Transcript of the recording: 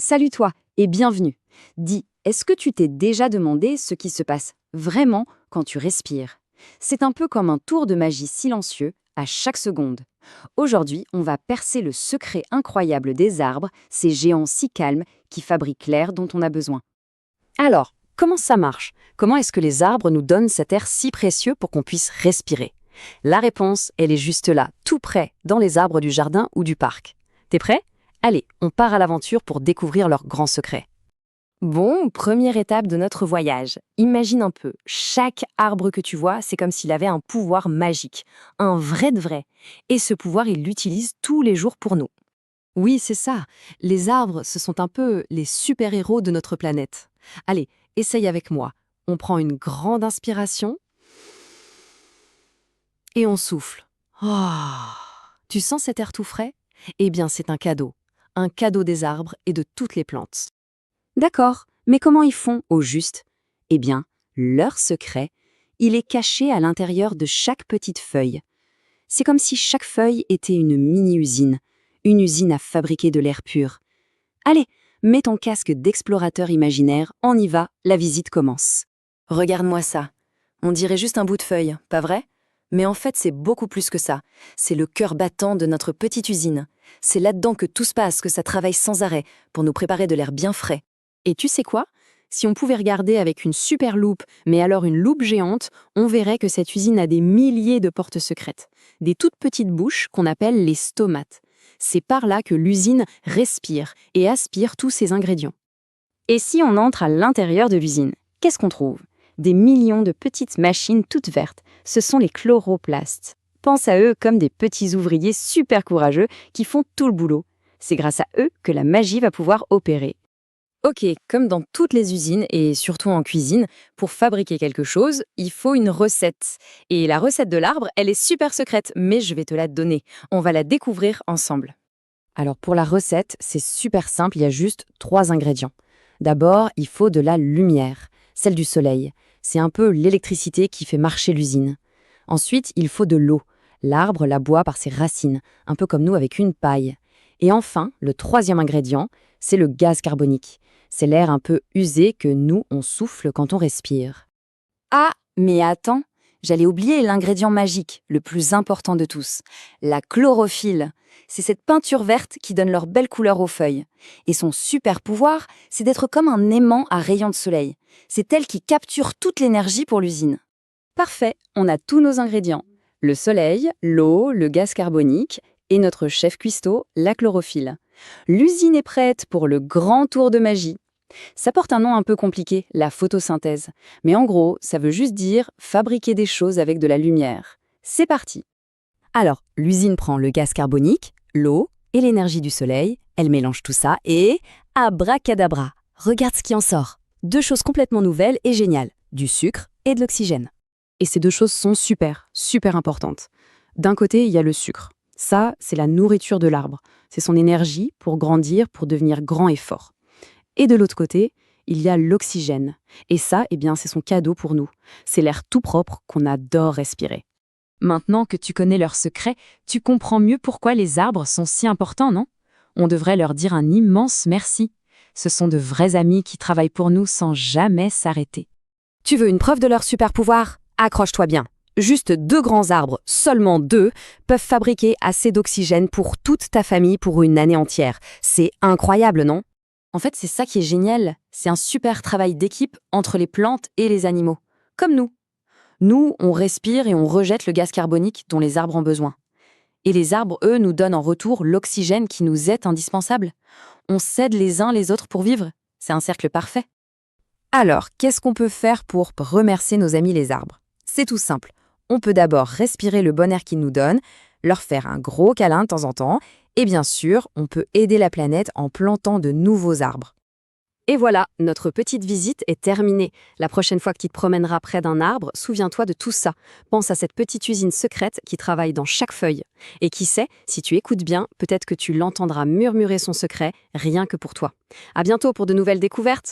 Salut toi et bienvenue. Dis, est-ce que tu t'es déjà demandé ce qui se passe vraiment quand tu respires? C'est un peu comme un tour de magie silencieux à chaque seconde. Aujourd'hui, on va percer le secret incroyable des arbres, ces géants si calmes qui fabriquent l'air dont on a besoin. Alors, comment ça marche? Comment est-ce que les arbres nous donnent cet air si précieux pour qu'on puisse respirer? La réponse, elle est juste là, tout près, dans les arbres du jardin ou du parc. T'es prêt? Allez, on part à l'aventure pour découvrir leurs grands secrets. Bon, première étape de notre voyage. Imagine un peu, chaque arbre que tu vois, c'est comme s'il avait un pouvoir magique, un vrai de vrai. Et ce pouvoir, il l'utilise tous les jours pour nous. Oui, c'est ça. Les arbres, ce sont un peu les super-héros de notre planète. Allez, essaye avec moi. On prend une grande inspiration et on souffle. Oh. Tu sens cet air tout frais? Eh bien, c'est un cadeau des arbres et de toutes les plantes. D'accord, mais comment ils font au juste? Eh bien, leur secret, il est caché à l'intérieur de chaque petite feuille. C'est comme si chaque feuille était une mini-usine, une usine à fabriquer de l'air pur. Allez, mets ton casque d'explorateur imaginaire, on y va, la visite commence. Regarde-moi ça. On dirait juste un bout de feuille, pas vrai? Mais en fait, c'est beaucoup plus que ça. C'est le cœur battant de notre petite usine. C'est là-dedans que tout se passe, que ça travaille sans arrêt, pour nous préparer de l'air bien frais. Et tu sais quoi? Si on pouvait regarder avec une super loupe, mais alors une loupe géante, on verrait que cette usine a des milliers de portes secrètes, des toutes petites bouches qu'on appelle les stomates. C'est par là que l'usine respire et aspire tous ces ingrédients. Et si on entre à l'intérieur de l'usine, qu'est-ce qu'on trouve? Des millions de petites machines toutes vertes. Ce sont les chloroplastes. Pense à eux comme des petits ouvriers super courageux qui font tout le boulot. C'est grâce à eux que la magie va pouvoir opérer. Ok, comme dans toutes les usines et surtout en cuisine, pour fabriquer quelque chose, il faut une recette. Et la recette de l'arbre, elle est super secrète, mais je vais te la donner. On va la découvrir ensemble. Alors pour la recette, c'est super simple, il y a juste 3 ingrédients. D'abord, il faut de la lumière, celle du soleil. C'est un peu l'électricité qui fait marcher l'usine. Ensuite, il faut de l'eau. L'arbre la boit par ses racines, un peu comme nous avec une paille. Et enfin, le 3e ingrédient, c'est le gaz carbonique. C'est l'air un peu usé que nous, on souffle quand on respire. Ah, mais attends, j'allais oublier l'ingrédient magique, le plus important de tous, la chlorophylle. C'est cette peinture verte qui donne leur belle couleur aux feuilles. Et son super pouvoir, c'est d'être comme un aimant à rayons de soleil. C'est elle qui capture toute l'énergie pour l'usine. Parfait, on a tous nos ingrédients. Le soleil, l'eau, le gaz carbonique et notre chef cuistot, la chlorophylle. L'usine est prête pour le grand tour de magie. Ça porte un nom un peu compliqué, la photosynthèse. Mais en gros, ça veut juste dire fabriquer des choses avec de la lumière. C'est parti. Alors, l'usine prend le gaz carbonique, l'eau et l'énergie du soleil, elle mélange tout ça et abracadabra, regarde ce qui en sort. 2 choses complètement nouvelles et géniales, du sucre et de l'oxygène. Et ces 2 choses sont super importantes. D'un côté, il y a le sucre. Ça, c'est la nourriture de l'arbre. C'est son énergie pour grandir, pour devenir grand et fort. Et de l'autre côté, il y a l'oxygène. Et ça, eh bien, c'est son cadeau pour nous. C'est l'air tout propre qu'on adore respirer. Maintenant que tu connais leurs secrets, tu comprends mieux pourquoi les arbres sont si importants, non? On devrait leur dire un immense merci. Ce sont de vrais amis qui travaillent pour nous sans jamais s'arrêter. Tu veux une preuve de leur super pouvoir? Accroche-toi bien. Juste 2 grands arbres, seulement 2, peuvent fabriquer assez d'oxygène pour toute ta famille pour une année entière. C'est incroyable, non? En fait, c'est ça qui est génial. C'est un super travail d'équipe entre les plantes et les animaux. Comme nous. Nous, on respire et on rejette le gaz carbonique dont les arbres ont besoin. Et les arbres, eux, nous donnent en retour l'oxygène qui nous est indispensable. On s'aide les uns les autres pour vivre. C'est un cercle parfait. Alors, qu'est-ce qu'on peut faire pour remercier nos amis les arbres? C'est tout simple. On peut d'abord respirer le bon air qu'ils nous donnent, leur faire un gros câlin de temps en temps, et bien sûr, on peut aider la planète en plantant de nouveaux arbres. Et voilà, notre petite visite est terminée. La prochaine fois que tu te promèneras près d'un arbre, souviens-toi de tout ça. Pense à cette petite usine secrète qui travaille dans chaque feuille. Et qui sait, si tu écoutes bien, peut-être que tu l'entendras murmurer son secret, rien que pour toi. À bientôt pour de nouvelles découvertes.